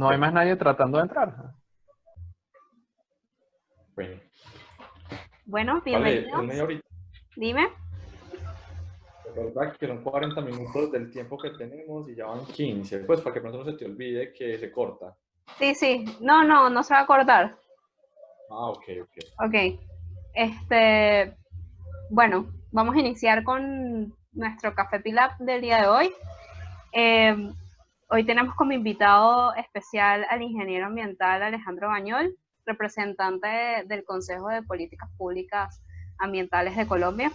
no hay más nadie tratando de entrar. Bueno, Bueno, vale, bienvenidos. es media horita. Dime. La verdad que son 40 minutos del tiempo que tenemos y ya van 15. Pues para que pronto no se te olvide que se corta. Sí. No se va a cortar. Ah, ok. Ok. Bueno, vamos a iniciar con nuestro Café Pilap del día de hoy. Hoy tenemos como invitado especial al ingeniero ambiental Alejandro Bañol, representante del Consejo de Políticas Públicas Ambientales de Colombia.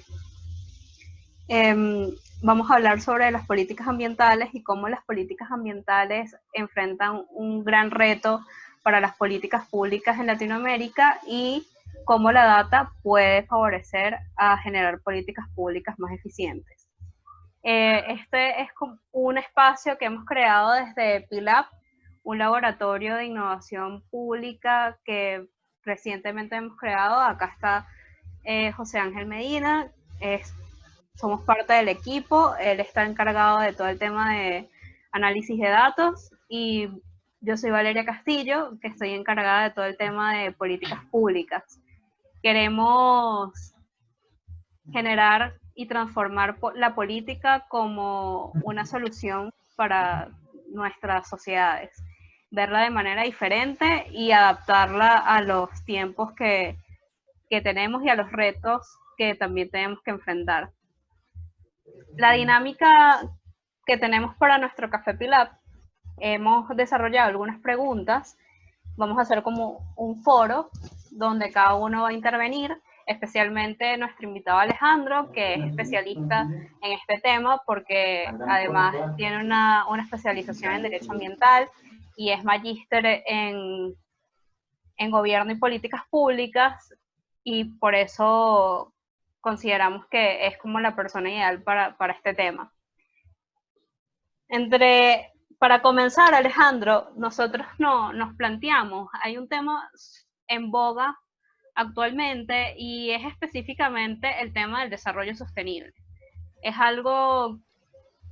Vamos a hablar sobre las políticas ambientales y cómo las políticas ambientales enfrentan un gran reto para las políticas públicas en Latinoamérica y cómo la data puede favorecer a generar políticas públicas más eficientes. Este es un espacio que hemos creado desde PILAB, un laboratorio de innovación pública que recientemente hemos creado. Acá está José Ángel Medina, somos parte del equipo, él está encargado de todo el tema de análisis de datos y yo soy Valeria Castillo, que estoy encargada de todo el tema de políticas públicas. Queremos generar y transformar la política como una solución para nuestras sociedades, verla de manera diferente y adaptarla a los tiempos que tenemos y a los retos que también tenemos que enfrentar. La dinámica que tenemos para nuestro Café Pilap, hemos desarrollado algunas preguntas. Vamos a hacer como un foro donde cada uno va a intervenir, especialmente nuestro invitado Alejandro, que es especialista en este tema porque además tiene una especialización en Derecho Ambiental y es magíster en Gobierno y Políticas Públicas, y por eso consideramos que es como la persona ideal para este tema. Para comenzar, Alejandro, nosotros nos planteamos, hay un tema en boga actualmente y es específicamente el tema del desarrollo sostenible. Es algo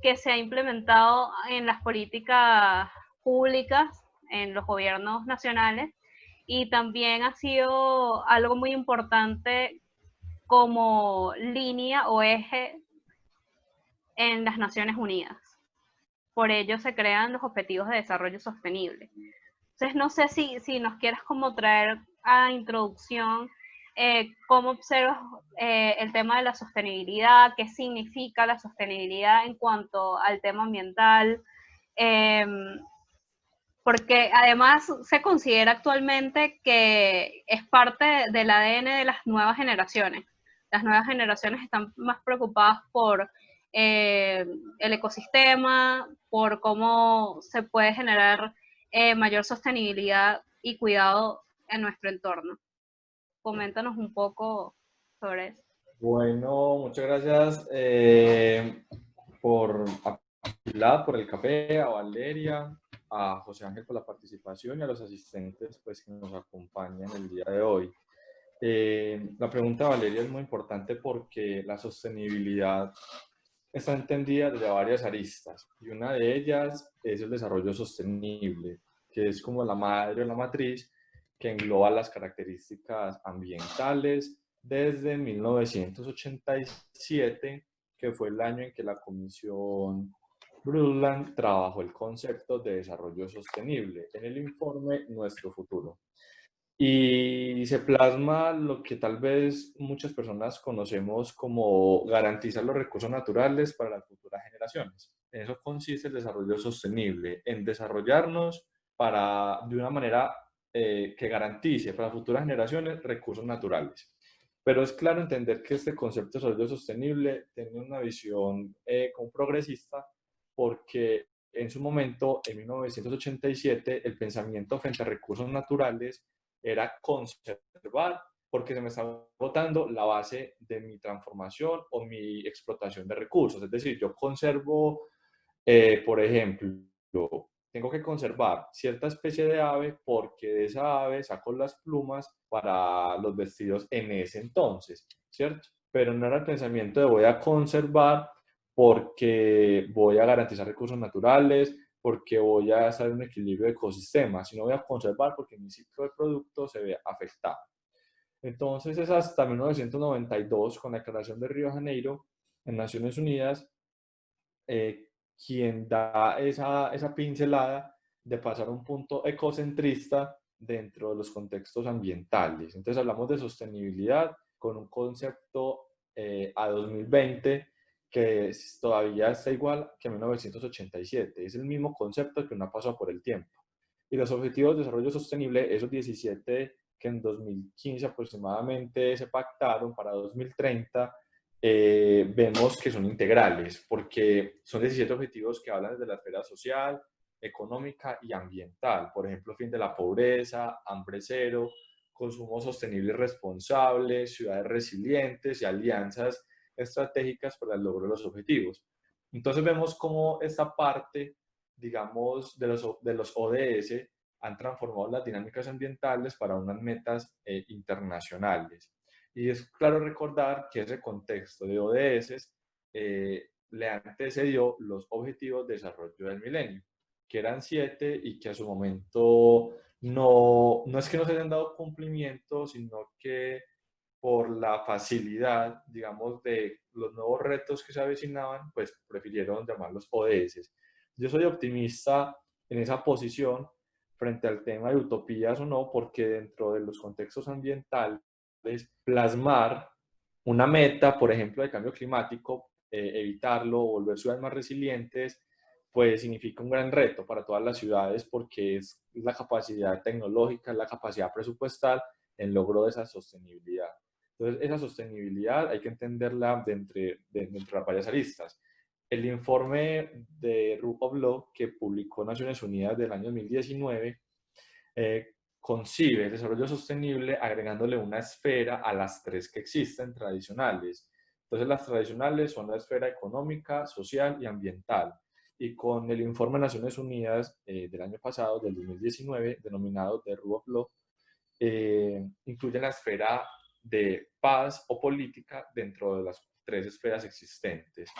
que se ha implementado en las políticas públicas, en los gobiernos nacionales, y también ha sido algo muy importante como línea o eje en las Naciones Unidas. Por ello se crean los Objetivos de Desarrollo Sostenible. Entonces no sé si nos quieres como traer a introducción cómo observas el tema de la sostenibilidad, qué significa la sostenibilidad en cuanto al tema ambiental, porque además se considera actualmente que es parte del ADN de las nuevas generaciones. Las nuevas generaciones están más preocupadas por el ecosistema, por cómo se puede generar mayor sostenibilidad y cuidado en nuestro entorno. Coméntanos un poco sobre eso. Bueno, muchas gracias por el café, a Valeria, a José Ángel por la participación y a los asistentes pues, que nos acompañan el día de hoy. La pregunta de Valeria es muy importante porque la sostenibilidad está entendida desde varias aristas y una de ellas es el desarrollo sostenible, que es como la madre o la matriz que engloba las características ambientales desde 1987, que fue el año en que la Comisión Brundtland trabajó el concepto de desarrollo sostenible en el informe Nuestro Futuro. Y se plasma lo que tal vez muchas personas conocemos como garantizar los recursos naturales para las futuras generaciones. En eso consiste el desarrollo sostenible, en desarrollarnos de una manera que garantice para futuras generaciones recursos naturales. Pero es claro entender que este concepto de desarrollo sostenible tiene una visión como progresista, porque en su momento, en 1987, el pensamiento frente a recursos naturales era conservar, porque se me está agotando la base de mi transformación o mi explotación de recursos. Es decir, yo conservo, por ejemplo, tengo que conservar cierta especie de ave porque de esa ave saco las plumas para los vestidos en ese entonces, ¿cierto? Pero no era el pensamiento de voy a conservar porque voy a garantizar recursos naturales, porque voy a hacer un equilibrio de ecosistemas, sino voy a conservar porque mi ciclo de producto se ve afectado. Entonces es hasta 1992, con la Declaración de Río de Janeiro, en Naciones Unidas, quien da esa pincelada de pasar a un punto ecocentrista dentro de los contextos ambientales. Entonces hablamos de sostenibilidad con un concepto a 2020 que todavía está igual que 1987. Es el mismo concepto que no ha pasado por el tiempo. Y los Objetivos de Desarrollo Sostenible, esos 17 que en 2015 aproximadamente se pactaron para 2030, vemos que son integrales, porque son 17 objetivos que hablan desde la esfera social, económica y ambiental. Por ejemplo, fin de la pobreza, hambre cero, consumo sostenible y responsable, ciudades resilientes y alianzas estratégicas para el logro de los objetivos. Entonces vemos cómo esta parte, digamos, de los ODS han transformado las dinámicas ambientales para unas metas internacionales. Y es claro recordar que ese contexto de ODS le antecedió los Objetivos de Desarrollo del Milenio, que eran 7 y que a su momento no es que no se hayan dado cumplimiento, sino que por la facilidad, digamos, de los nuevos retos que se avecinaban, pues prefirieron llamarlos ODS. Yo soy optimista en esa posición frente al tema de utopías o no, porque dentro de los contextos ambientales, plasmar una meta, por ejemplo, de cambio climático, evitarlo, volver ciudades más resilientes, pues significa un gran reto para todas las ciudades porque es la capacidad tecnológica, la capacidad presupuestal en logro de esa sostenibilidad. Entonces, esa sostenibilidad hay que entenderla dentro de las varias aristas. El informe de Rule of Law que publicó Naciones Unidas del año 2019 concibe el desarrollo sostenible agregándole una esfera a las 3 que existen tradicionales. Entonces, las tradicionales son la esfera económica, social y ambiental. Y con el informe de Naciones Unidas del año pasado, del 2019, denominado The Rule of Law, incluye la esfera de paz o política dentro de las 3 esferas existentes.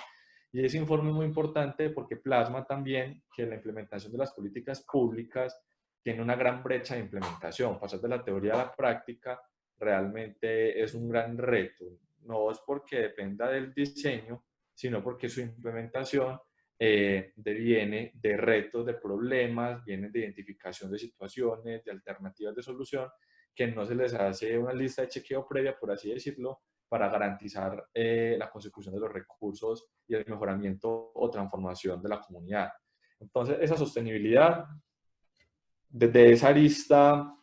Y ese informe es muy importante porque plasma también que la implementación de las políticas públicas tiene una gran brecha de implementación. Pasar de la teoría a la práctica realmente es un gran reto. No es porque dependa del diseño, sino porque su implementación viene de retos, de problemas, viene de identificación de situaciones, de alternativas de solución, que no se les hace una lista de chequeo previa, por así decirlo, para garantizar la consecución de los recursos y el mejoramiento o transformación de la comunidad. Entonces, esa sostenibilidad, desde esa arista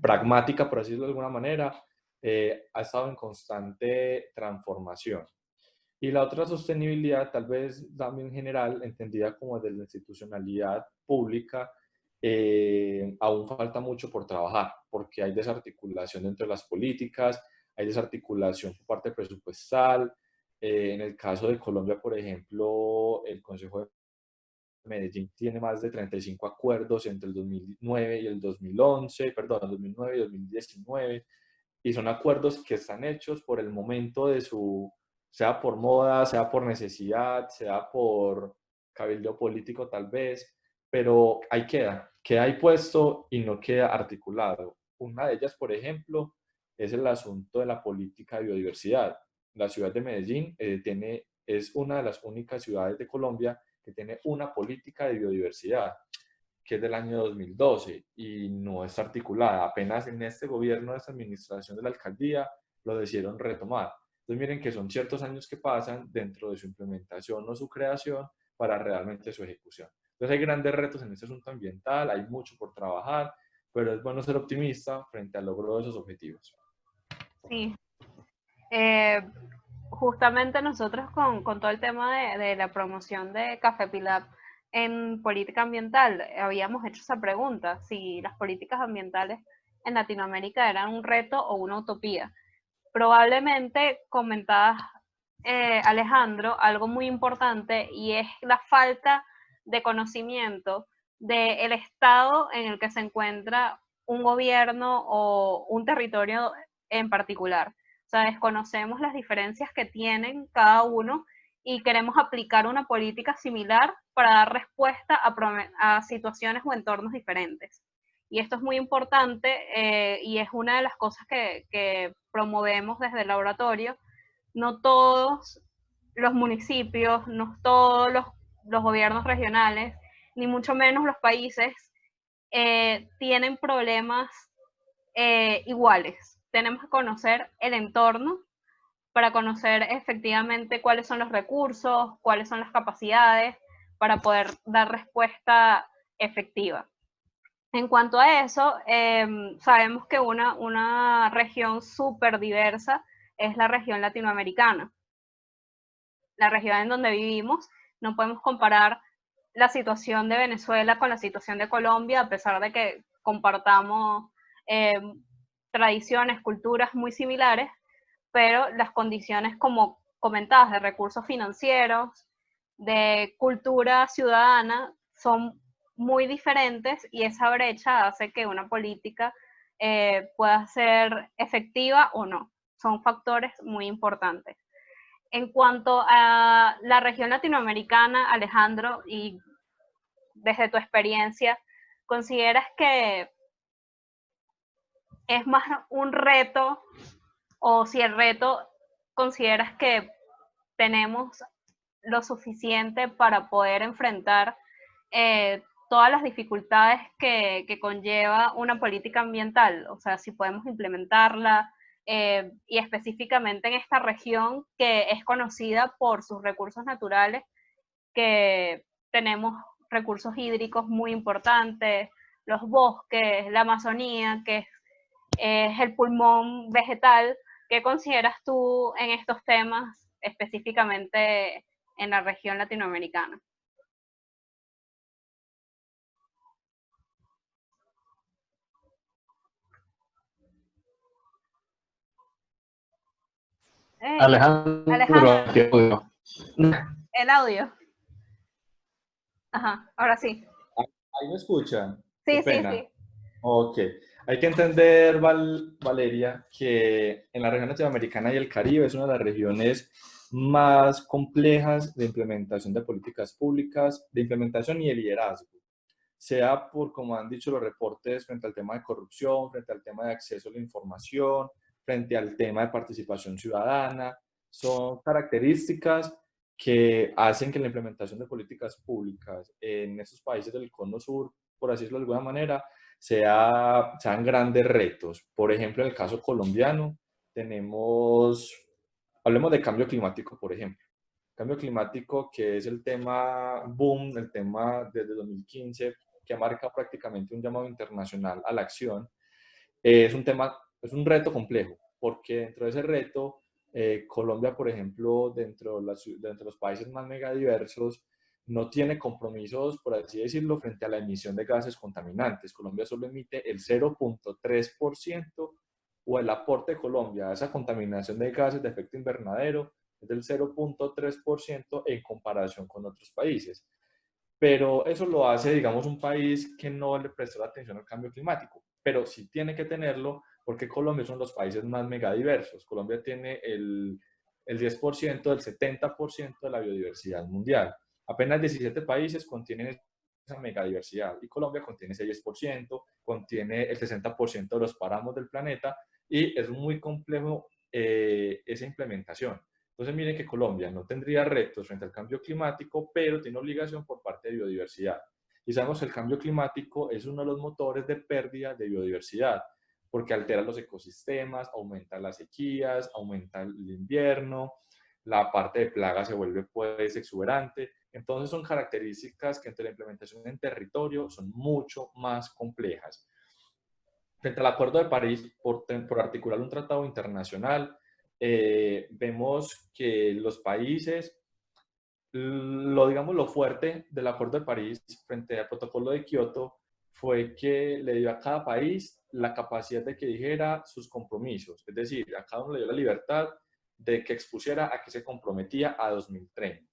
pragmática, por así decirlo de alguna manera, ha estado en constante transformación. Y la otra sostenibilidad, tal vez también general, entendida como de la institucionalidad pública, aún falta mucho por trabajar, porque hay desarticulación dentro de las políticas, hay desarticulación por parte presupuestal. En el caso de Colombia, por ejemplo, el Consejo de Medellín tiene más de 35 acuerdos entre el 2009 y el 2011, perdón, 2009 y 2019, y son acuerdos que están hechos por el momento de su, sea por moda, sea por necesidad, sea por cabildo político tal vez, pero ahí queda ahí puesto y no queda articulado. Una de ellas, por ejemplo, es el asunto de la política de biodiversidad. La ciudad de Medellín es una de las únicas ciudades de Colombia que tiene una política de biodiversidad, que es del año 2012 y no está articulada. Apenas en este gobierno, de esta administración de la alcaldía, lo decidieron retomar. Entonces miren que son ciertos años que pasan dentro de su implementación o su creación para realmente su ejecución. Entonces hay grandes retos en este asunto ambiental, hay mucho por trabajar, pero es bueno ser optimista frente al logro de esos objetivos. Sí. Justamente nosotros con todo el tema de la promoción de Café Pilap en política ambiental, habíamos hecho esa pregunta, si las políticas ambientales en Latinoamérica eran un reto o una utopía. Probablemente comentabas, Alejandro, algo muy importante y es la falta de conocimiento del estado en el que se encuentra un gobierno o un territorio en particular. O sea, desconocemos las diferencias que tienen cada uno y queremos aplicar una política similar para dar respuesta a situaciones o entornos diferentes. Y esto es muy importante y es una de las cosas que promovemos desde el laboratorio. No todos los municipios, no todos los gobiernos regionales, ni mucho menos los países, tienen problemas iguales. Tenemos que conocer el entorno para conocer efectivamente cuáles son los recursos, cuáles son las capacidades para poder dar respuesta efectiva. En cuanto a eso, sabemos que una región súper diversa es la región latinoamericana. La región en donde vivimos, no podemos comparar la situación de Venezuela con la situación de Colombia, a pesar de que compartamos tradiciones, culturas muy similares, pero las condiciones, como comentadas, de recursos financieros, de cultura ciudadana, son muy diferentes y esa brecha hace que una política pueda ser efectiva o no. Son factores muy importantes. En cuanto a la región latinoamericana, Alejandro, y desde tu experiencia, ¿consideras que es más un reto o si el reto consideras que tenemos lo suficiente para poder enfrentar todas las dificultades que conlleva una política ambiental? O sea, si podemos implementarla y específicamente en esta región que es conocida por sus recursos naturales, que tenemos recursos hídricos muy importantes, los bosques, la Amazonía, que es el pulmón vegetal. ¿Qué consideras tú en estos temas, específicamente en la región latinoamericana? Hey, Alejandro, Alejandro, el audio. Ajá, ahora sí. ¿Ahí me escuchan? Qué Sí, sí, pena. sí. Ok. Hay que entender, Valeria, que en la región latinoamericana y el Caribe es una de las regiones más complejas de implementación de políticas públicas, de implementación y de liderazgo, sea por, como han dicho los reportes, frente al tema de corrupción, frente al tema de acceso a la información, frente al tema de participación ciudadana. Son características que hacen que la implementación de políticas públicas en estos países del Cono Sur, por así decirlo de alguna manera, sean grandes retos. Por ejemplo, en el caso colombiano, hablemos de cambio climático, por ejemplo. Cambio climático, que es el tema boom, el tema desde 2015, que marca prácticamente un llamado internacional a la acción, es un reto complejo, porque dentro de ese reto, Colombia, por ejemplo, dentro de los países más megadiversos, no tiene compromisos, por así decirlo, frente a la emisión de gases contaminantes. Colombia solo emite el 0.3%, o el aporte de Colombia a esa contaminación de gases de efecto invernadero es del 0.3% en comparación con otros países. Pero eso lo hace, digamos, un país que no le prestó la atención al cambio climático, pero sí tiene que tenerlo porque Colombia es uno de los países más megadiversos. Colombia tiene el 10% del 70% de la biodiversidad mundial. Apenas 17 países contienen esa megadiversidad y Colombia contiene ese 10%, contiene el 60% de los páramos del planeta y es muy complejo esa implementación. Entonces, miren que Colombia no tendría retos frente al cambio climático, pero tiene obligación por parte de biodiversidad. Y sabemos que el cambio climático es uno de los motores de pérdida de biodiversidad, porque altera los ecosistemas, aumenta las sequías, aumenta el invierno, la parte de plagas se vuelve pues exuberante. Entonces son características que entre la implementación en territorio son mucho más complejas. Frente al Acuerdo de París, por articular un tratado internacional, vemos que los países, digamos, lo fuerte del Acuerdo de París frente al Protocolo de Kioto fue que le dio a cada país la capacidad de que dijera sus compromisos, es decir, a cada uno le dio la libertad de que expusiera a qué se comprometía a 2030.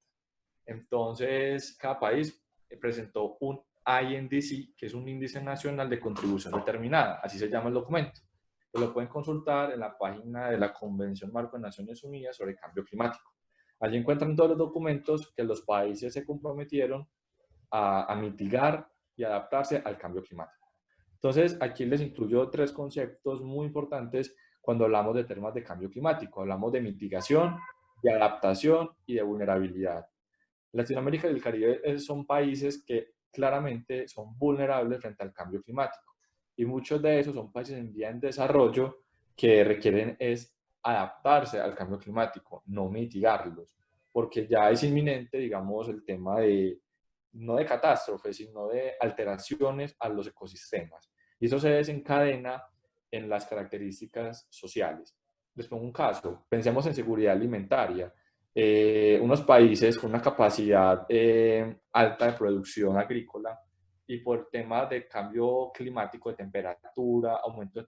Entonces, cada país presentó un INDC, que es un índice nacional de contribución determinada, así se llama el documento. Lo pueden consultar en la página de la Convención Marco de Naciones Unidas sobre Cambio Climático. Allí encuentran todos los documentos que los países se comprometieron a mitigar y adaptarse al cambio climático. Entonces, aquí les incluyo tres conceptos muy importantes cuando hablamos de temas de cambio climático. Hablamos de mitigación, de adaptación y de vulnerabilidad. Latinoamérica y el Caribe son países que claramente son vulnerables frente al cambio climático. Y muchos de esos son países en vía en desarrollo que requieren es adaptarse al cambio climático, no mitigarlos, porque ya es inminente, digamos, el tema de, no de catástrofes, sino de alteraciones a los ecosistemas. Y eso se desencadena en las características sociales. Les pongo un caso, pensemos en seguridad alimentaria. Unos países con una capacidad alta de producción agrícola y por temas de cambio climático de temperatura, aumento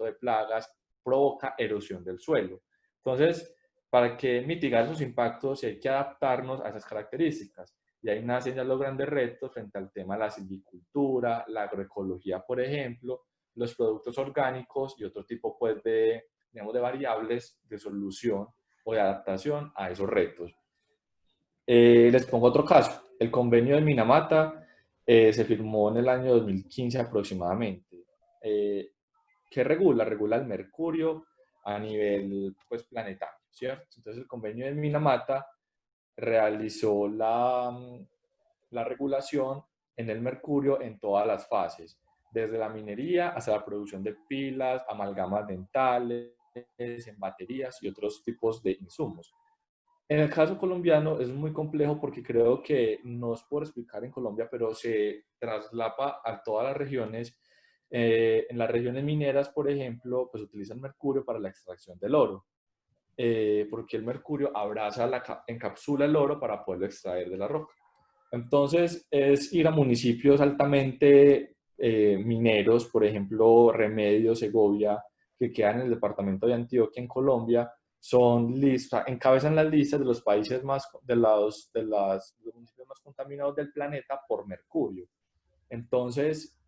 de plagas, provoca erosión del suelo. Entonces, para que mitigar esos impactos hay que adaptarnos a esas características. Y ahí nacen ya los grandes retos frente al tema de la silvicultura, la agroecología, por ejemplo, los productos orgánicos y otro tipo pues, digamos, de variables de solución o de adaptación a esos retos. Les pongo otro caso. El convenio de Minamata se firmó en el año 2015 aproximadamente. ¿Qué regula? Regula el mercurio a nivel pues, planetario, ¿cierto? Entonces el convenio de Minamata realizó la regulación en el mercurio en todas las fases, desde la minería hasta la producción de pilas, amalgamas dentales, en baterías y otros tipos de insumos. En el caso colombiano es muy complejo porque creo que no es por explicar en Colombia, pero se traslapa a todas las regiones. En las regiones mineras, por ejemplo, pues utilizan mercurio para la extracción del oro, porque el mercurio encapsula el oro para poderlo extraer de la roca. Entonces, es ir a municipios altamente mineros, por ejemplo, Remedios, Segovia, que quedan en el departamento de Antioquia, en Colombia, encabezan las listas de los países los municipios más contaminados del planeta por mercurio. Entonces,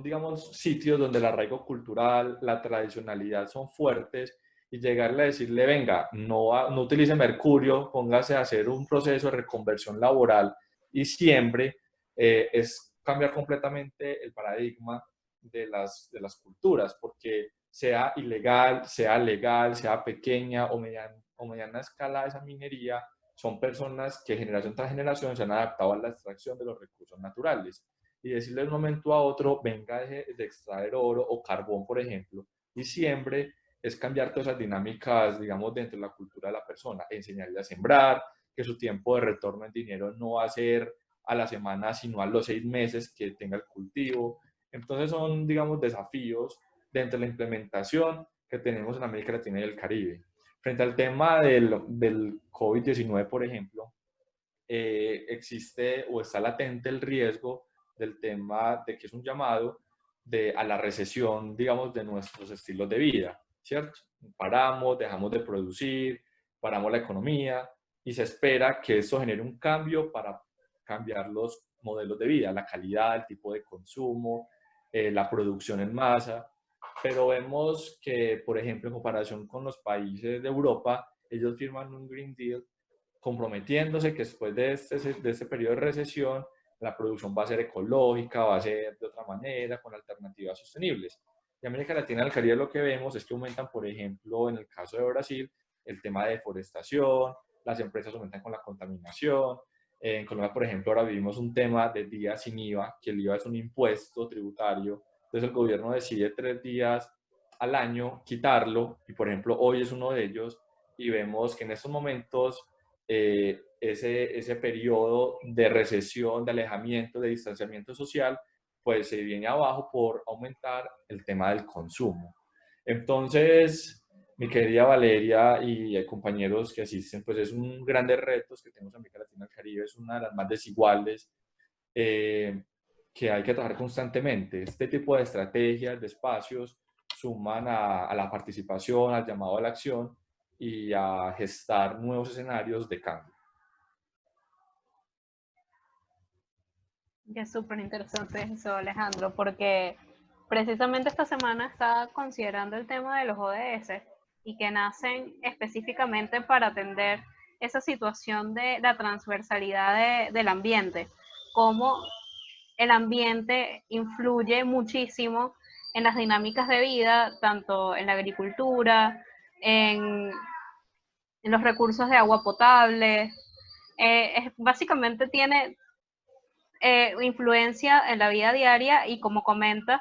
digamos, sitios donde el arraigo cultural, la tradicionalidad son fuertes y llegarle a decirle, venga, no utilice mercurio, póngase a hacer un proceso de reconversión laboral y siempre, es cambiar completamente el paradigma de las culturas, porque sea ilegal, sea legal, sea pequeña o mediana escala esa minería, son personas que generación tras generación se han adaptado a la extracción de los recursos naturales. Y decirle de un momento a otro, venga de extraer oro o carbón, por ejemplo, y siempre es cambiar todas esas dinámicas, digamos, dentro de la cultura de la persona, enseñarle a sembrar, que su tiempo de retorno en dinero no va a ser a la semana, sino a los 6 meses que tenga el cultivo. Entonces son, digamos, desafíos dentro de la implementación que tenemos en América Latina y el Caribe. Frente al tema del COVID-19, por ejemplo, existe o está latente el riesgo del tema de que es un llamado a la recesión, digamos, de nuestros estilos de vida, ¿cierto? Paramos, dejamos de producir, paramos la economía y se espera que esto genere un cambio para cambiar los modelos de vida, la calidad, el tipo de consumo, la producción en masa, pero vemos que, por ejemplo, en comparación con los países de Europa, ellos firman un Green Deal comprometiéndose que después de este periodo de recesión, la producción va a ser ecológica, va a ser de otra manera, con alternativas sostenibles. En América Latina y el Caribe lo que vemos es que aumentan, por ejemplo, en el caso de Brasil, el tema de deforestación, las empresas aumentan con la contaminación. En Colombia, por ejemplo, ahora vivimos un tema de días sin IVA, que el IVA es un impuesto tributario. Entonces el gobierno decide 3 días al año quitarlo y, por ejemplo, hoy es uno de ellos y vemos que en estos momentos ese periodo de recesión, de alejamiento, de distanciamiento social, pues se viene abajo por aumentar el tema del consumo. Entonces, mi querida Valeria y compañeros que asisten, pues es un grandes retos que tenemos en América Latina y el Caribe, es una de las más desiguales que hay que trabajar constantemente. Este tipo de estrategias, de espacios, suman a la participación, al llamado a la acción y a gestar nuevos escenarios de cambio. Que es súper interesante eso, Alejandro, porque precisamente esta semana estaba considerando el tema de los ODS y que nacen específicamente para atender esa situación de la transversalidad del ambiente, cómo el ambiente influye muchísimo en las dinámicas de vida, tanto en la agricultura, en, en los recursos de agua potable. Básicamente tiene influencia en la vida diaria y como comentas,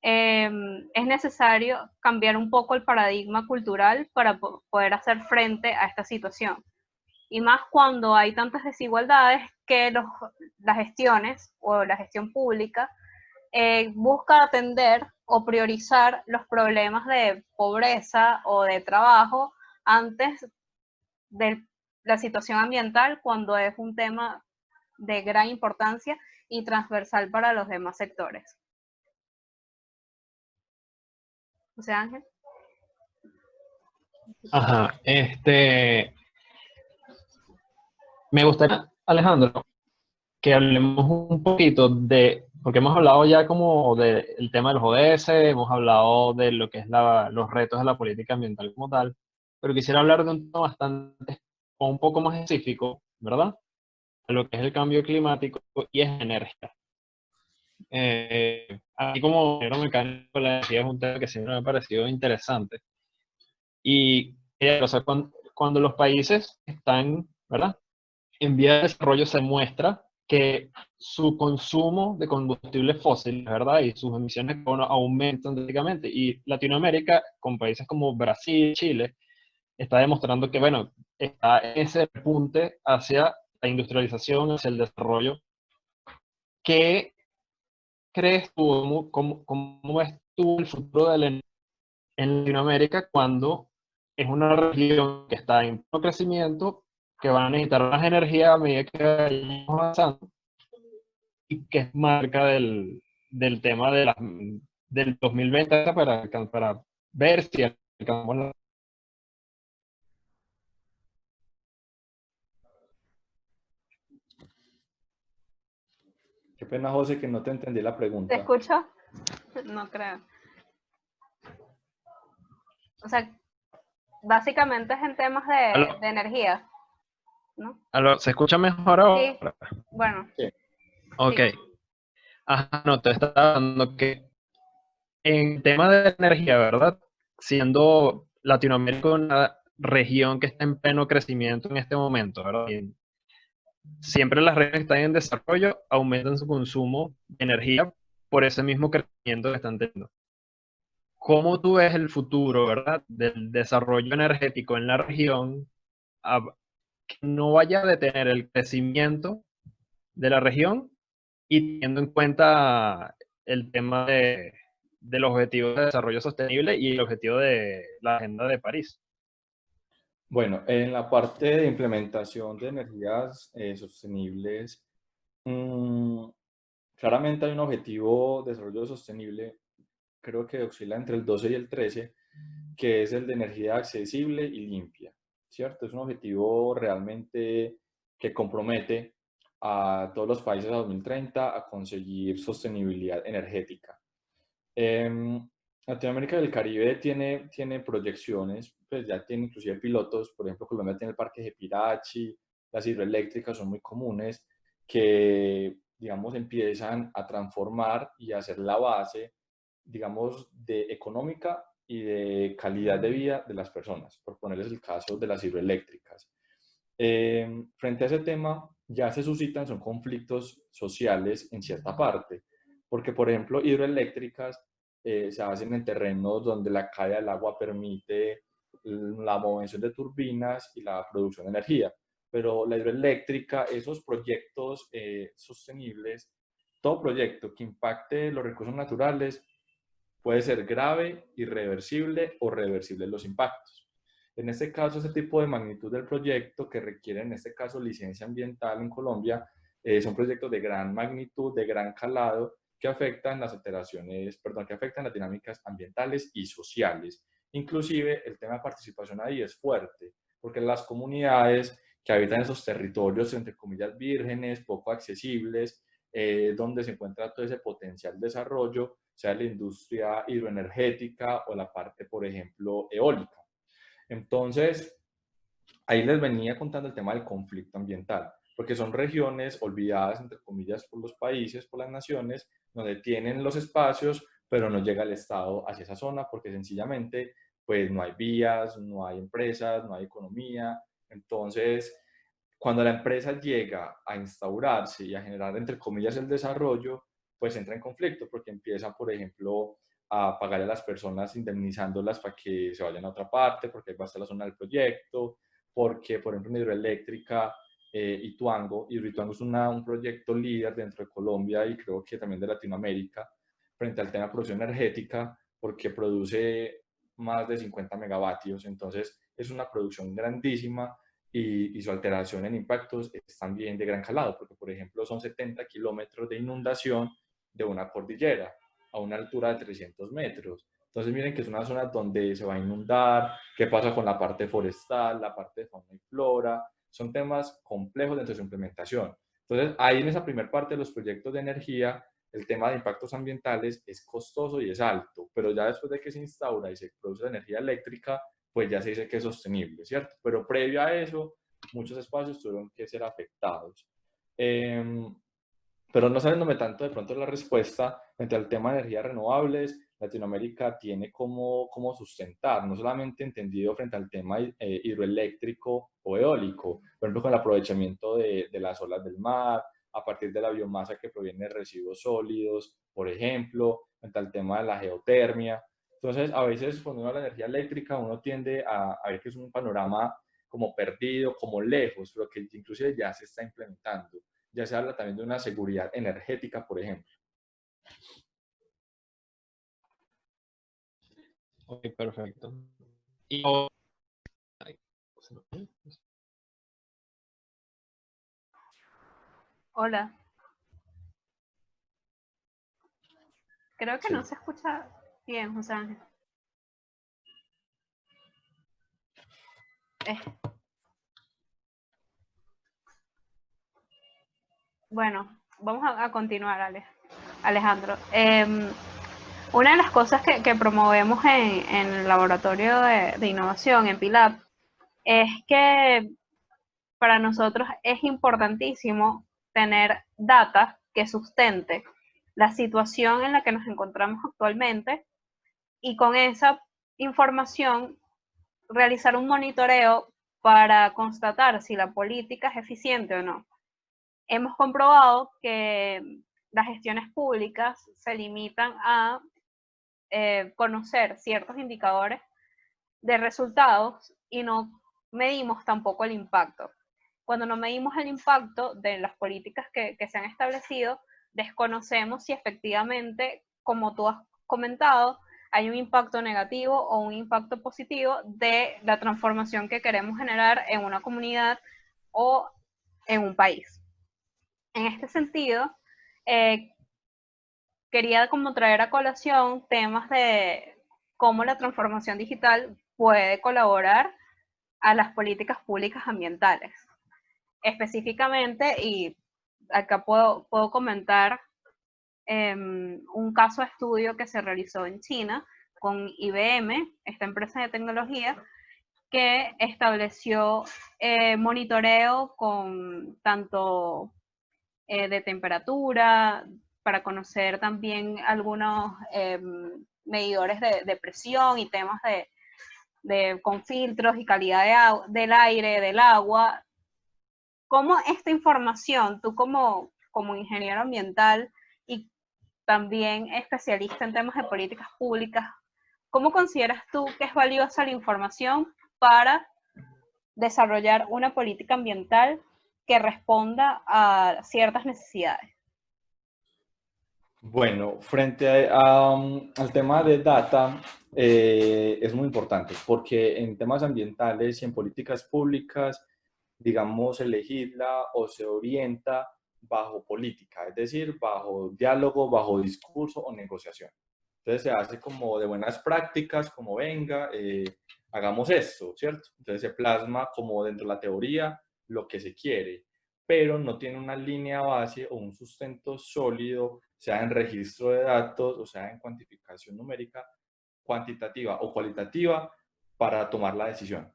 es necesario cambiar un poco el paradigma cultural para poder hacer frente a esta situación. Y más cuando hay tantas desigualdades que las gestiones o la gestión pública busca atender o priorizar los problemas de pobreza o de trabajo antes de la situación ambiental, cuando es un tema de gran importancia y transversal para los demás sectores. José Ángel. Ajá, me gustaría, Alejandro, que hablemos un poquito porque hemos hablado ya como del tema de los ODS, hemos hablado de lo que es los retos de la política ambiental como tal, pero quisiera hablar de un tema bastante, o un poco más específico, ¿verdad? De lo que es el cambio climático y es energía. Así como ingeniero mecánico, la energía es un tema que siempre me ha parecido interesante. Y, o sea, cuando los países están, ¿verdad?, en vía de desarrollo, se muestra que su consumo de combustibles fósiles, ¿verdad?, y sus emisiones de carbono aumentan drásticamente. Y Latinoamérica, con países como Brasil, Chile, está demostrando que, bueno, está en ese punte hacia la industrialización, hacia el desarrollo. ¿Qué crees tú, cómo ves tú el futuro de la energía en Latinoamérica cuando es una región que está en pleno crecimiento, que va a necesitar más energía a medida que vayamos avanzando, y que es marca del tema del 2020 para ver si alcanzamos la... Qué pena, José, que no te entendí la ¿Te pregunta. escucho? No creo. O sea, básicamente es en temas de energía, ¿no? ¿Aló? ¿Se escucha mejor Sí, ahora? bueno, Sí. Ok. sí. Ajá, no, te estaba dando que en tema de energía, ¿verdad? Siendo Latinoamérica una región que está en pleno crecimiento en este momento, ¿verdad? Y siempre las regiones que están en desarrollo aumentan su consumo de energía por ese mismo crecimiento que están teniendo. ¿Cómo tú ves el futuro, verdad, del desarrollo energético en la región, que no vaya a detener el crecimiento de la región y teniendo en cuenta el tema de los objetivos de desarrollo sostenible y el objetivo de la Agenda de París? Bueno, en la parte de implementación de energías sostenibles, mm, claramente hay un objetivo de desarrollo sostenible, creo que oscila entre el 12 y el 13, que es el de energía accesible y limpia, ¿cierto? Es un objetivo realmente que compromete a todos los países a 2030 a conseguir sostenibilidad energética. Latinoamérica y el Caribe tiene proyecciones, pues ya tiene inclusive pilotos, por ejemplo, Colombia tiene el parque de Pirachi, las hidroeléctricas son muy comunes, que, digamos, empiezan a transformar y a ser la base, digamos, de económica y de calidad de vida de las personas, por ponerles el caso de las hidroeléctricas. Frente a ese tema, ya se suscitan, son conflictos sociales en cierta parte, porque, por ejemplo, hidroeléctricas se hacen en terrenos donde la caída del agua permite la movención de turbinas y la producción de energía. Pero la hidroeléctrica, esos proyectos sostenibles, todo proyecto que impacte los recursos naturales puede ser grave, irreversible o reversible los impactos. En este caso, ese tipo de magnitud del proyecto que requiere, en este caso, licencia ambiental en Colombia, son proyectos de gran magnitud, de gran calado, que afectan las alteraciones, perdón, que afectan las dinámicas ambientales y sociales. Inclusive, el tema de participación ahí es fuerte, porque las comunidades que habitan esos territorios, entre comillas, vírgenes, poco accesibles, donde se encuentra todo ese potencial de desarrollo, sea la industria hidroenergética o la parte, por ejemplo, eólica. Entonces, ahí les venía contando el tema del conflicto ambiental, porque son regiones olvidadas, entre comillas, por los países, por las naciones, donde tienen los espacios, pero no llega el Estado hacia esa zona, porque sencillamente, pues no hay vías, no hay empresas, no hay economía. Entonces, cuando la empresa llega a instaurarse y a generar, entre comillas, el desarrollo, pues entra en conflicto, porque empieza, por ejemplo, a pagarle a las personas indemnizándolas para que se vayan a otra parte, porque ahí va a estar la zona del proyecto, porque, por ejemplo, en hidroeléctrica, Hidroituango es un proyecto líder dentro de Colombia y creo que también de Latinoamérica, frente al tema de producción energética, porque produce más de 50 megavatios, entonces es una producción grandísima y su alteración en impactos es también de gran calado, porque por ejemplo son 70 kilómetros de inundación de una cordillera a una altura de 300 metros. Entonces miren que es una zona donde se va a inundar, qué pasa con la parte forestal, la parte de fauna y flora, son temas complejos dentro de su implementación. Entonces ahí en esa primera parte de los proyectos de energía, el tema de impactos ambientales es costoso y es alto, pero ya después de que se instaura y se produce energía eléctrica, pues ya se dice que es sostenible, ¿cierto? Pero previo a eso, muchos espacios tuvieron que ser afectados. Pero no sabiéndome tanto de pronto la respuesta frente al tema de energías renovables, Latinoamérica tiene cómo sustentar, no solamente entendido frente al tema hidroeléctrico o eólico, por ejemplo, con el aprovechamiento de las olas del mar, a partir de la biomasa que proviene de residuos sólidos, por ejemplo, frente al tema de la geotermia. Entonces, a veces cuando uno habla de energía eléctrica, uno tiende a ver que es un panorama como perdido, como lejos, pero que inclusive ya se está implementando. Ya se habla también de una seguridad energética, por ejemplo. Ok, perfecto. Y Hola, creo que no Sí. se escucha bien, José Ángel. Bueno, vamos a continuar, Alejandro. Una de las cosas que promovemos en el laboratorio de innovación, en PILAB, es que para nosotros es importantísimo tener data que sustente la situación en la que nos encontramos actualmente y con esa información realizar un monitoreo para constatar si la política es eficiente o no. Hemos comprobado que las gestiones públicas se limitan a conocer ciertos indicadores de resultados y no medimos tampoco el impacto. Cuando no medimos el impacto de las políticas que se han establecido, desconocemos si efectivamente, como tú has comentado, hay un impacto negativo o un impacto positivo de la transformación que queremos generar en una comunidad o en un país. En este sentido, quería como traer a colación temas de cómo la transformación digital puede colaborar a las políticas públicas ambientales. Específicamente, y acá puedo comentar un caso de estudio que se realizó en China con IBM, esta empresa de tecnología, que estableció monitoreo con tanto de temperatura, para conocer también algunos medidores de presión y temas con filtros y calidad del aire, del agua. ¿Cómo esta información, tú como ingeniero ambiental y también especialista en temas de políticas públicas, cómo consideras tú que es valiosa la información para desarrollar una política ambiental que responda a ciertas necesidades? Bueno, frente al tema de data, es muy importante porque en temas ambientales y en políticas públicas, digamos, se legisla o se orienta bajo política, es decir, bajo diálogo, bajo discurso o negociación. Entonces se hace como de buenas prácticas, como venga, hagamos esto, ¿cierto? Entonces se plasma como dentro de la teoría lo que se quiere, pero no tiene una línea base o un sustento sólido, sea en registro de datos o sea en cuantificación numérica, cuantitativa o cualitativa, para tomar la decisión.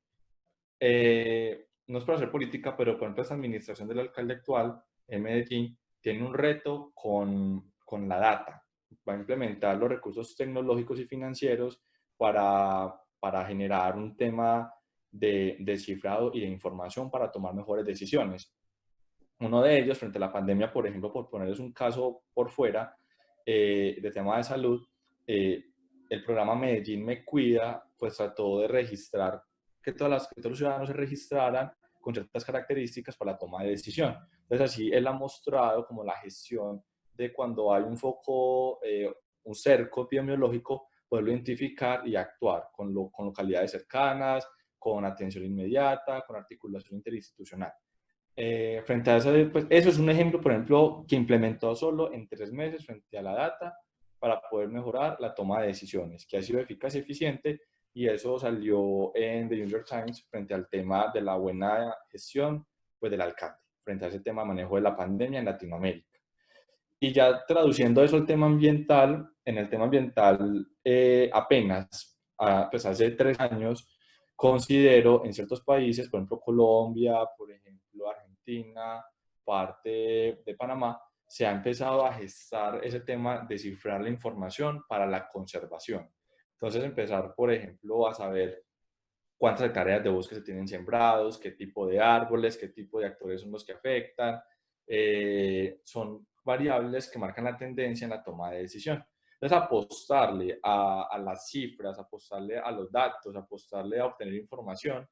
No es para hacer política, pero por ejemplo esta administración del alcalde actual en Medellín tiene un reto con la data. Va a implementar los recursos tecnológicos y financieros para generar un tema de cifrado y de información para tomar mejores decisiones. Uno de ellos, frente a la pandemia, por ejemplo, por ponerles un caso por fuera, de tema de salud, el programa Medellín Me Cuida, pues trató de registrar que todos los ciudadanos se registraran con ciertas características para la toma de decisión. Entonces, así él ha mostrado como la gestión de cuando hay un foco, un cerco epidemiológico, poderlo identificar y actuar con localidades cercanas, con atención inmediata, con articulación interinstitucional. Frente a eso, pues eso es un ejemplo, por ejemplo, que implementó solo en 3 meses frente a la data para poder mejorar la toma de decisiones, que ha sido eficaz y eficiente, y eso salió en The New York Times frente al tema de la buena gestión pues, del alcalde, frente a ese tema de manejo de la pandemia en Latinoamérica. Y ya traduciendo eso al tema ambiental, en el tema ambiental apenas, pues hace 3 años, considero en ciertos países, por ejemplo Colombia, por ejemplo Argentina, parte de Panamá, se ha empezado a gestar ese tema de cifrar la información para la conservación. Entonces empezar, por ejemplo, a saber cuántas hectáreas de bosque se tienen sembrados, qué tipo de árboles, qué tipo de actores son los que afectan. Son variables que marcan la tendencia en la toma de decisión. Entonces, apostarle a las cifras, apostarle a los datos, apostarle a obtener información,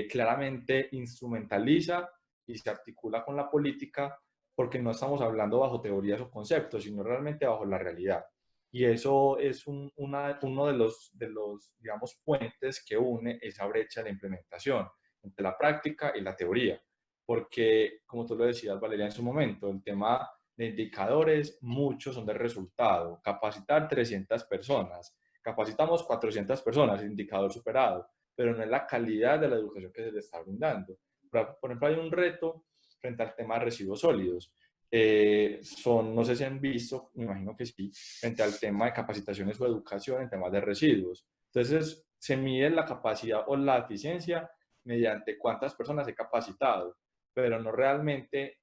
claramente instrumentaliza y se articula con la política porque no estamos hablando bajo teorías o conceptos, sino realmente bajo la realidad. Y eso es uno de los, digamos, puentes que une esa brecha de la implementación entre la práctica y la teoría. Porque, como tú lo decías, Valeria, en su momento, el tema de indicadores, muchos son de resultado. Capacitar 300 personas, capacitamos 400 personas, indicador superado, pero no es la calidad de la educación que se le está brindando. Por ejemplo, hay un reto frente al tema de residuos sólidos. No sé si han visto, me imagino que sí, frente al tema de capacitaciones o educación en temas de residuos. Entonces, se mide la capacidad o la eficiencia mediante cuántas personas he capacitado, pero no realmente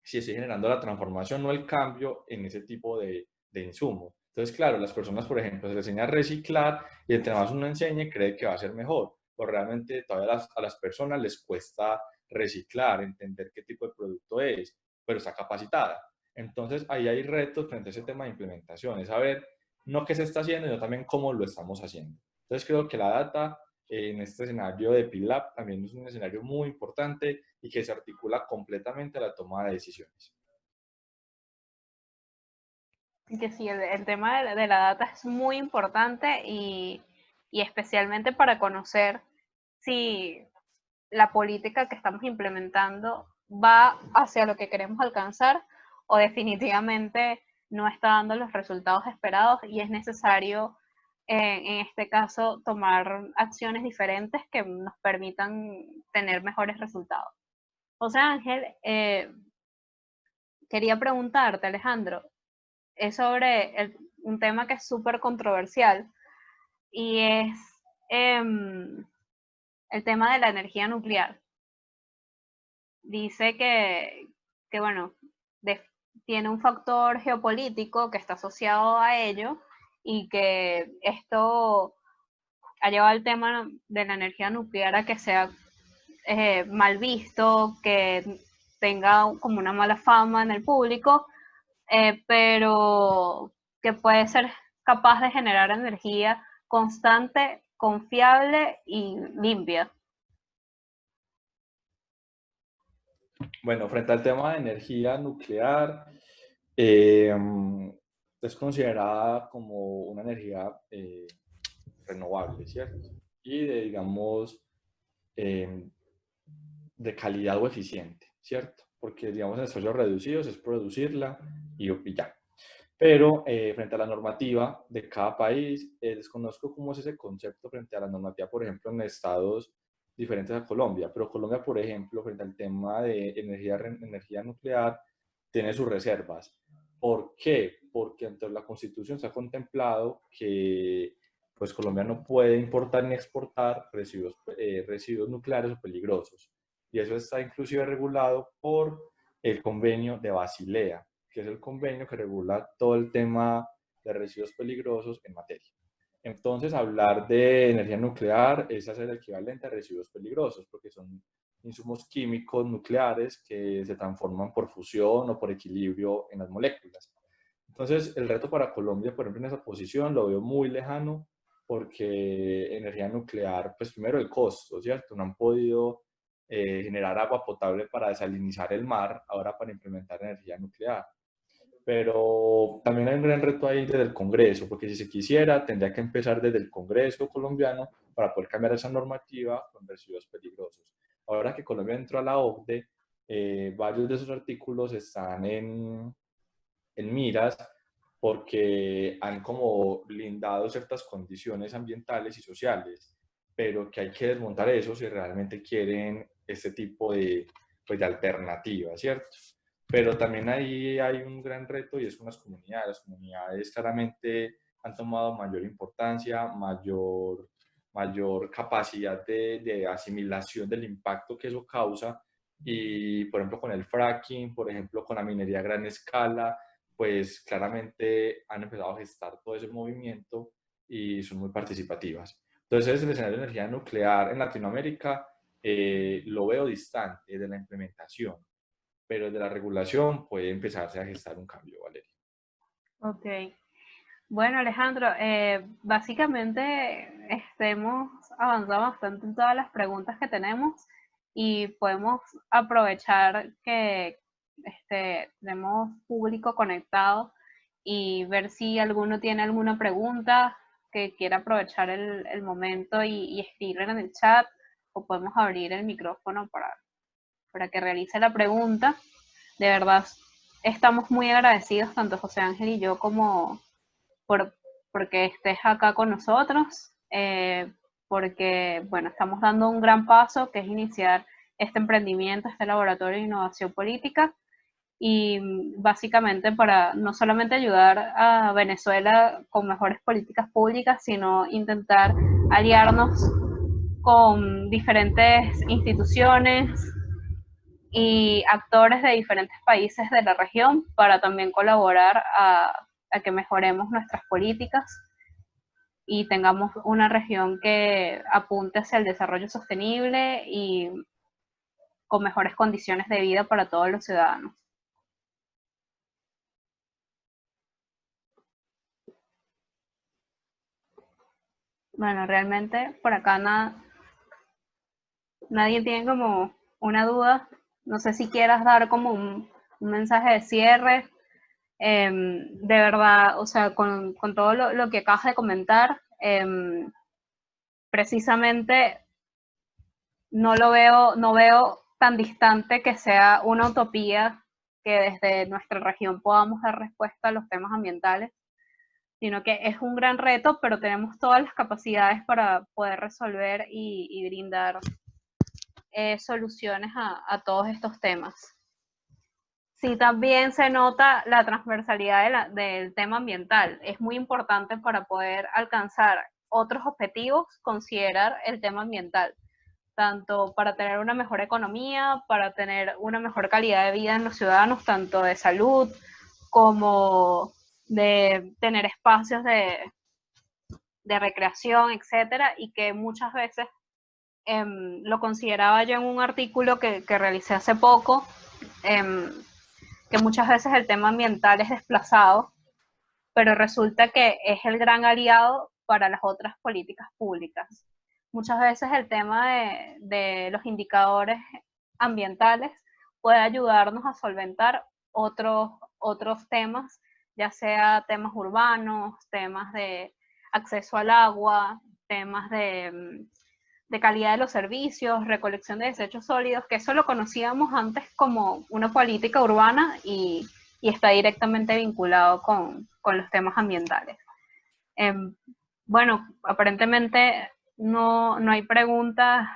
si estoy generando la transformación o el cambio en ese tipo de insumo. Entonces, claro, las personas, por ejemplo, se les enseña a reciclar y entre más uno enseñe, cree que va a ser mejor, pero realmente todavía a las personas les cuesta reciclar, entender qué tipo de producto es, pero está capacitada. Entonces, ahí hay retos frente a ese tema de implementación, es saber no qué se está haciendo, sino también cómo lo estamos haciendo. Entonces, creo que la data en este escenario de PILAB también es un escenario muy importante y que se articula completamente a la toma de decisiones. Que sí, el tema de la data es muy importante y especialmente para conocer si la política que estamos implementando va hacia lo que queremos alcanzar o definitivamente no está dando los resultados esperados y es necesario, en este caso, tomar acciones diferentes que nos permitan tener mejores resultados. José Ángel, quería preguntarte, Alejandro, es sobre un tema que es súper controversial y es el tema de la energía nuclear. Dice que bueno, tiene un factor geopolítico que está asociado a ello y que esto ha llevado el tema de la energía nuclear a que sea mal visto, que tenga como una mala fama en el público, pero que puede ser capaz de generar energía constante, confiable y limpia. Bueno, frente al tema de energía nuclear, es considerada como una energía renovable, ¿cierto? Y de, digamos, de calidad o eficiente, ¿cierto? Porque, digamos, en espacios reducidos es producirla y ya. Pero frente a la normativa de cada país, desconozco cómo es ese concepto frente a la normativa, por ejemplo, en estados diferentes a Colombia. Pero Colombia, por ejemplo, frente al tema de energía nuclear, tiene sus reservas. ¿Por qué? Porque ante la Constitución se ha contemplado que pues Colombia no puede importar ni exportar residuos nucleares o peligrosos. Y eso está inclusive regulado por el convenio de Basilea, que es el convenio que regula todo el tema de residuos peligrosos en materia. Entonces, hablar de energía nuclear es hacer el equivalente a residuos peligrosos, porque son insumos químicos nucleares que se transforman por fusión o por equilibrio en las moléculas. Entonces, el reto para Colombia, por ejemplo, en esa posición lo veo muy lejano, porque energía nuclear, pues primero el costo, ¿cierto? No han podido generar agua potable para desalinizar el mar, ahora para implementar energía nuclear. Pero también hay un gran reto ahí desde el Congreso, porque si se quisiera, tendría que empezar desde el Congreso colombiano para poder cambiar esa normativa con residuos peligrosos. Ahora que Colombia entró a la OCDE, varios de esos artículos están en miras porque han como blindado ciertas condiciones ambientales y sociales, pero que hay que desmontar eso si realmente quieren este tipo de, pues, de alternativa, ¿cierto? Pero también ahí hay un gran reto y es con las comunidades. Las comunidades claramente han tomado mayor importancia, mayor capacidad de asimilación del impacto que eso causa y, por ejemplo, con el fracking, por ejemplo, con la minería a gran escala, pues claramente han empezado a gestar todo ese movimiento y son muy participativas. Entonces, el escenario de energía nuclear en Latinoamérica lo veo distante de la implementación, pero de la regulación puede empezarse a gestar un cambio, Valeria. Ok. Bueno, Alejandro, básicamente hemos avanzado bastante en todas las preguntas que tenemos y podemos aprovechar que tenemos público conectado y ver si alguno tiene alguna pregunta que quiera aprovechar el momento y escribirla en el chat, o podemos abrir el micrófono para que realice la pregunta. De verdad, estamos muy agradecidos, tanto José Ángel y yo, como porque estés acá con nosotros, porque, bueno, estamos dando un gran paso, que es iniciar este emprendimiento, este laboratorio de innovación política, y básicamente para no solamente ayudar a Venezuela con mejores políticas públicas, sino intentar aliarnos con diferentes instituciones y actores de diferentes países de la región para también colaborar a que mejoremos nuestras políticas y tengamos una región que apunte hacia el desarrollo sostenible y con mejores condiciones de vida para todos los ciudadanos. Bueno, realmente por acá nadie tiene como una duda. No sé si quieras dar como un mensaje de cierre. De verdad, o sea, con todo lo que acabas de comentar, precisamente no veo tan distante que sea una utopía que desde nuestra región podamos dar respuesta a los temas ambientales, sino que es un gran reto, pero tenemos todas las capacidades para poder resolver y brindar soluciones a todos estos temas. Sí, también se nota la transversalidad del tema ambiental. Es muy importante para poder alcanzar otros objetivos, considerar el tema ambiental, tanto para tener una mejor economía, para tener una mejor calidad de vida en los ciudadanos, tanto de salud como de tener espacios de recreación, etcétera, y que muchas veces lo consideraba yo en un artículo que realicé hace poco, que muchas veces el tema ambiental es desplazado, pero resulta que es el gran aliado para las otras políticas públicas. Muchas veces el tema de los indicadores ambientales puede ayudarnos a solventar otros temas, ya sea temas urbanos, temas de acceso al agua, temas de calidad de los servicios, recolección de desechos sólidos, que eso lo conocíamos antes como una política urbana y está directamente vinculado con los temas ambientales. Bueno, aparentemente no hay preguntas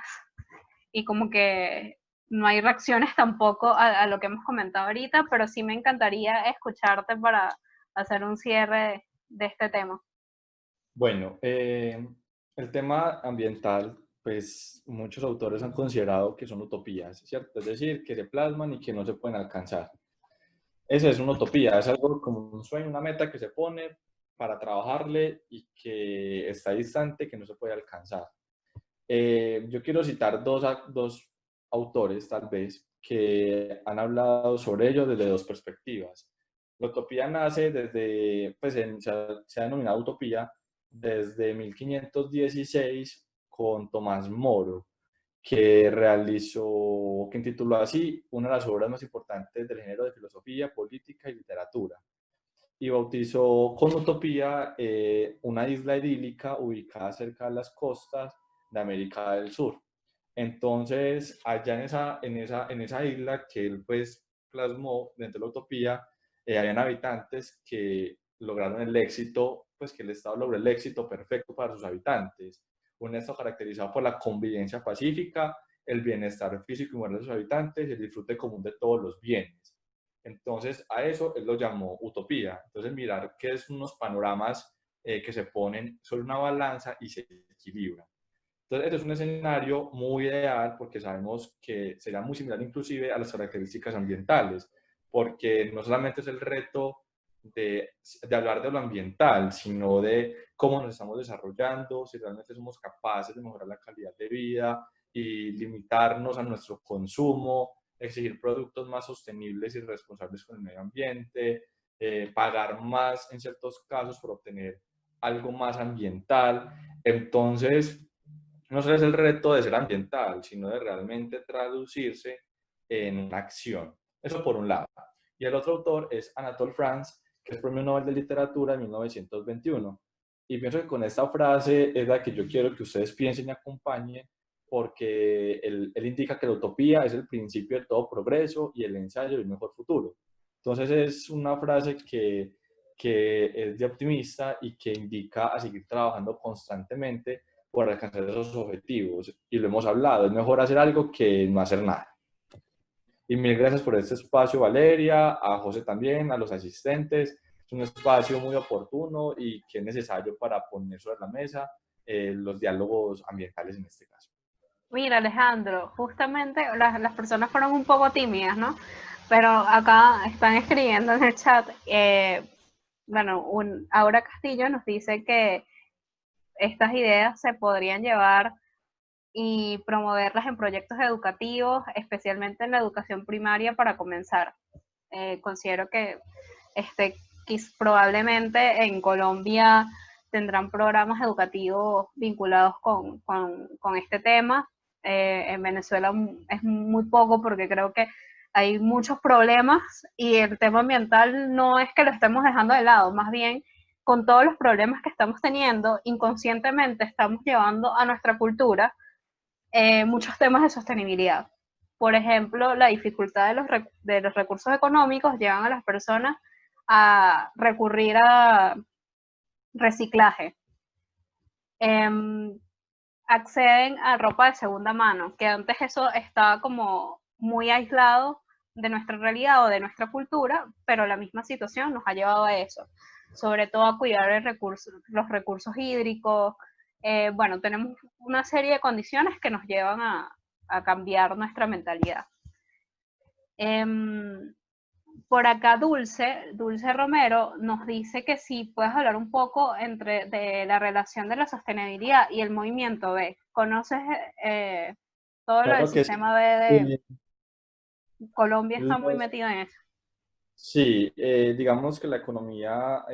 y como que no hay reacciones tampoco a lo que hemos comentado ahorita, pero sí me encantaría escucharte para hacer un cierre de este tema. Bueno, el tema ambiental, pues muchos autores han considerado que son utopías, ¿cierto? Es decir, que se plasman y que no se pueden alcanzar. Esa es una utopía, es algo como un sueño, una meta que se pone para trabajarle y que está distante, que no se puede alcanzar. Yo quiero citar dos autores, tal vez, que han hablado sobre ello desde dos perspectivas. La utopía nace desde, pues se ha denominado utopía desde 1516 con Tomás Moro, que intituló así una de las obras más importantes del género de filosofía, política y literatura, y bautizó con utopía una isla idílica ubicada cerca de las costas de América del Sur. Entonces, allá en esa isla que él pues plasmó dentro de la utopía, habían habitantes que lograron el éxito, pues que el Estado logró el éxito perfecto para sus habitantes. Un Estado caracterizado por la convivencia pacífica, el bienestar físico y moral de sus habitantes y el disfrute común de todos los bienes. Entonces, a eso él lo llamó utopía. Entonces, mirar qué es unos panoramas que se ponen sobre una balanza y se equilibran. Entonces, este es un escenario muy ideal porque sabemos que será muy similar inclusive a las características ambientales, porque no solamente es el reto de hablar de lo ambiental, sino de cómo nos estamos desarrollando, si realmente somos capaces de mejorar la calidad de vida y limitarnos a nuestro consumo, exigir productos más sostenibles y responsables con el medio ambiente, pagar más en ciertos casos por obtener algo más ambiental. Entonces, no solo es el reto de ser ambiental, sino de realmente traducirse en una acción. Eso por un lado. Y el otro autor es Anatole France, que es Premio Nobel de Literatura en 1921. Y pienso que con esta frase es la que yo quiero que ustedes piensen y acompañen, porque él indica que la utopía es el principio de todo progreso y el ensayo del mejor futuro. Entonces es una frase que es de optimista y que indica a seguir trabajando constantemente por alcanzar esos objetivos. Y lo hemos hablado, es mejor hacer algo que no hacer nada. Y mil gracias por este espacio, Valeria, a José también, a los asistentes. Es un espacio muy oportuno y que es necesario para poner sobre la mesa los diálogos ambientales en este caso. Mira, Alejandro, justamente las personas fueron un poco tímidas, ¿no? Pero acá están escribiendo en el chat, bueno, Aura Castillo nos dice que estas ideas se podrían llevar y promoverlas en proyectos educativos, especialmente en la educación primaria para comenzar. Considero que probablemente en Colombia tendrán programas educativos vinculados con este tema. En Venezuela es muy poco porque creo que hay muchos problemas y el tema ambiental no es que lo estemos dejando de lado, más bien con todos los problemas que estamos teniendo, inconscientemente estamos llevando a nuestra cultura muchos temas de sostenibilidad. Por ejemplo, la dificultad de los recursos económicos llevan a las personas a recurrir a reciclaje. Acceden a ropa de segunda mano, que antes eso estaba como muy aislado de nuestra realidad o de nuestra cultura, pero la misma situación nos ha llevado a eso, sobre todo a cuidar los recursos hídricos. Bueno, tenemos una serie de condiciones que nos llevan a cambiar nuestra mentalidad. Por acá Dulce Romero nos dice que si puedes hablar un poco de la relación de la sostenibilidad y el movimiento B. ¿Conoces todo lo del sistema B de Colombia? Está muy metido en eso. Sí, digamos que la economía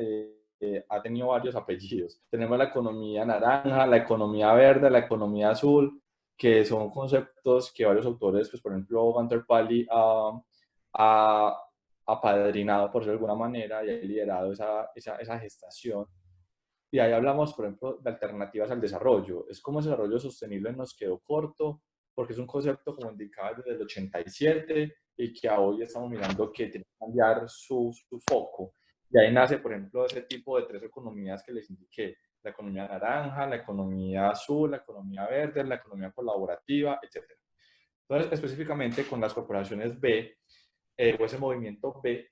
ha tenido varios apellidos. Tenemos la economía naranja, la economía verde, la economía azul, que son conceptos que varios autores, pues por ejemplo, Walter Pally ha apadrinado, por decirlo de alguna manera, y ha liderado esa gestación. Y ahí hablamos, por ejemplo, de alternativas al desarrollo. Es como el desarrollo sostenible nos quedó corto, porque es un concepto, como indicaba, desde el 87 y que hoy estamos mirando que tiene que cambiar su foco. Y ahí nace, por ejemplo, ese tipo de tres economías que les indiqué: la economía naranja, la economía azul, la economía verde, la economía colaborativa, etc. Entonces, específicamente con las corporaciones B, o ese movimiento B,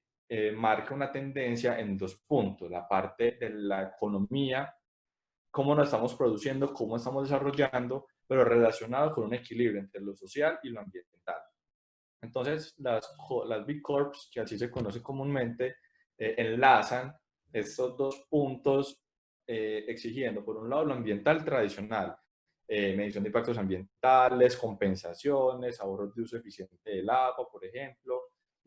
marca una tendencia en dos puntos: la parte de la economía cómo nos estamos produciendo, cómo estamos desarrollando, pero relacionado con un equilibrio entre lo social y lo ambiental. Entonces, las B Corps, que así se conoce comúnmente, enlazan estos dos puntos exigiendo, por un lado, lo ambiental tradicional, medición de impactos ambientales, compensaciones, ahorros de uso eficiente del agua, por ejemplo,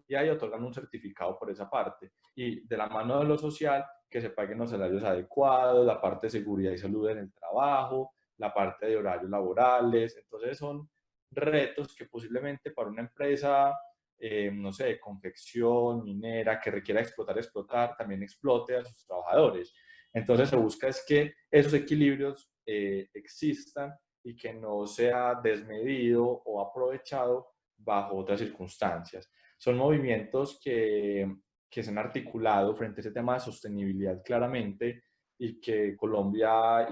y ahí otorgan un certificado por esa parte. Y de la mano de lo social, que se paguen los salarios adecuados, la parte de seguridad y salud en el trabajo, la parte de horarios laborales. Entonces son retos que posiblemente para una empresa, no sé, de confección, minera, que requiera explotar, también explote a sus trabajadores. Entonces se busca es que esos equilibrios existan y que no sea desmedido o aprovechado bajo otras circunstancias. Son movimientos que se han articulado frente a ese tema de sostenibilidad claramente y que Colombia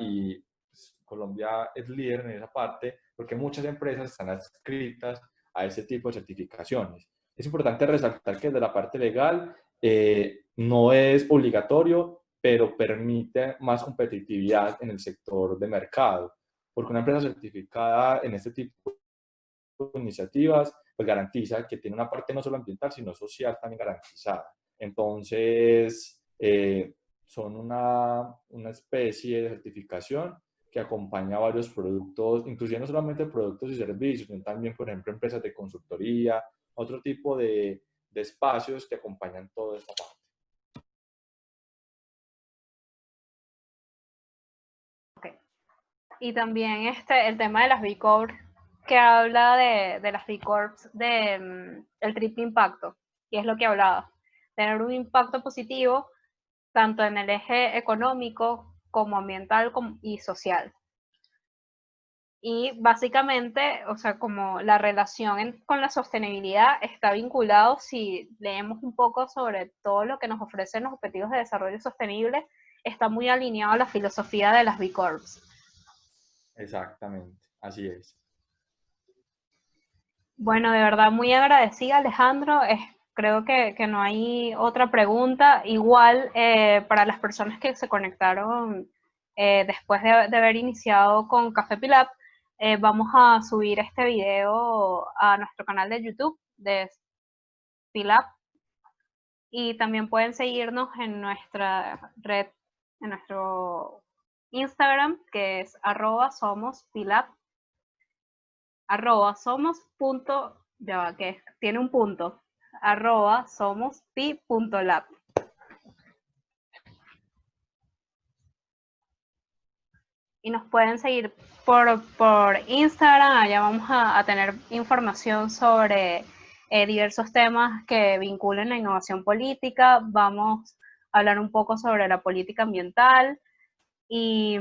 es líder en esa parte porque muchas empresas están adscritas a ese tipo de certificaciones. Es importante resaltar que desde la parte legal no es obligatorio, pero permite más competitividad en el sector de mercado, porque una empresa certificada en este tipo de iniciativas pues garantiza que tiene una parte no solo ambiental, sino social también garantizada. Entonces, son una especie de certificación que acompaña a varios productos, inclusive no solamente productos y servicios, sino también, por ejemplo, empresas de consultoría, otro tipo de espacios que acompañan toda esta parte. Okay. Y también el tema de las B Corp, que habla de las B Corps, el triple impacto, y es lo que hablaba, tener un impacto positivo tanto en el eje económico como ambiental y social. Y básicamente, o sea, como la relación con la sostenibilidad está vinculado, si leemos un poco sobre todo lo que nos ofrecen los Objetivos de Desarrollo Sostenible, está muy alineado a la filosofía de las B Corps. Exactamente, así es. Bueno, de verdad muy agradecida, Alejandro. Creo que no hay otra pregunta. Igual, para las personas que se conectaron después de haber iniciado con Café Pilap, vamos a subir este video a nuestro canal de YouTube de Pilap. Y también pueden seguirnos en nuestra red, en nuestro Instagram, que es @somospilap. @somos. Ya va, que tiene un punto. @somospi.lab. Y nos pueden seguir por Instagram. Allá vamos a tener información sobre diversos temas que vinculen la innovación política. Vamos a hablar un poco sobre la política ambiental y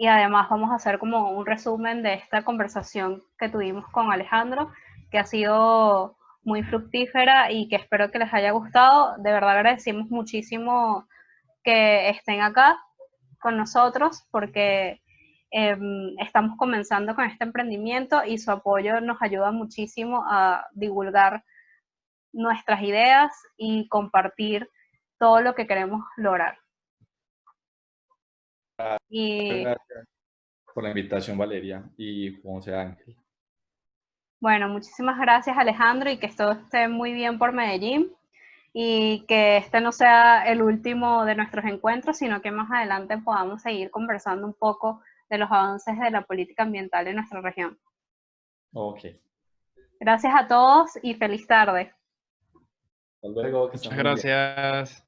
además vamos a hacer como un resumen de esta conversación que tuvimos con Alejandro, que ha sido muy fructífera y que espero que les haya gustado. De verdad agradecemos muchísimo que estén acá con nosotros porque estamos comenzando con este emprendimiento y su apoyo nos ayuda muchísimo a divulgar nuestras ideas y compartir todo lo que queremos lograr. Gracias por la invitación, Valeria y José Ángel. Bueno, muchísimas gracias, Alejandro, y que todo esté muy bien por Medellín y que este no sea el último de nuestros encuentros, sino que más adelante podamos seguir conversando un poco de los avances de la política ambiental en nuestra región. Ok. Gracias a todos y feliz tarde. Hasta luego. Muchas gracias.